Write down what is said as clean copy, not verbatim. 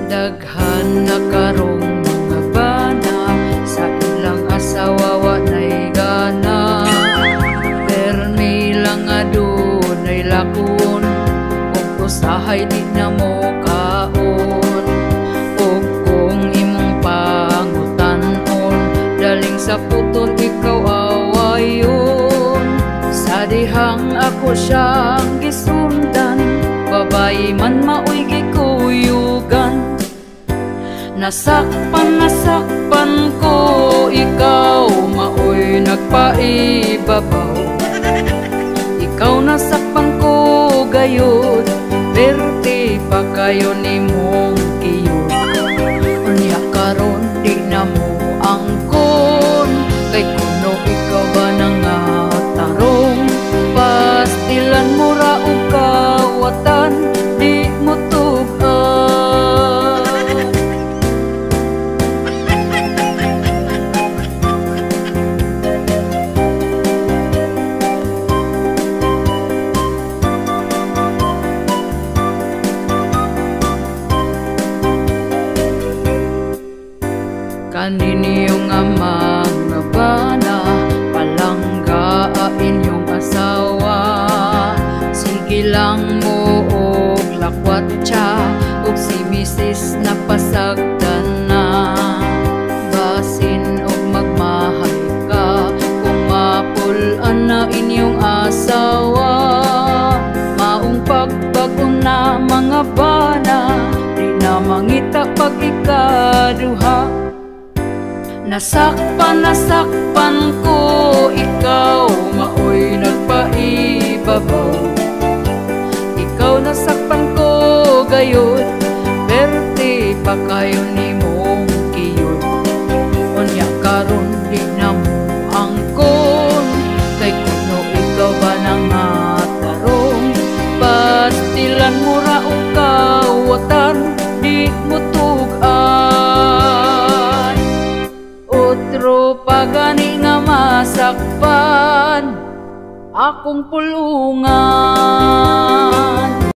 Daghan na karong mga bana, sa ilang asawa wa nay gana. Permi lang adunay lakon, ug usahay di na mo kaon. Ug kung imong pangutanon, daling sa puton ikaw awayon. Sa dihang ako siyang gisundan, babae man maoy gikuyugan. Nasakpan ko ikaw, maoy nagpaibabaw. Ikaw nasakpan ko gayud, berte pa kayo nimong kiyod. Unya karon di na mo angkon, kay kuno ikaw ba nangatarong. Pastilan mo ra og kawatan, di mo tug-an. Kaniniyong mga bana, palangga inyong asawa. Sige lang mo og lakwat siya, ug si misis napasagdan na. Basin og magmahay ka, kung mapulan na inyong asawa. Maong pagbagon na mga bana, di na mangita pag ikaduha. Nasakpan ko ikaw, maoy nagpaibabaw. Ikaw nasakpan ko gayud, berte pa kayo nimong kiyod. Unya karon di na mo angkon, kay kuno ikaw ba nangatarong. Pastilan mo ra og kawatan, di mo tug-an. Otro pa gani nga masakpan akong pulungan.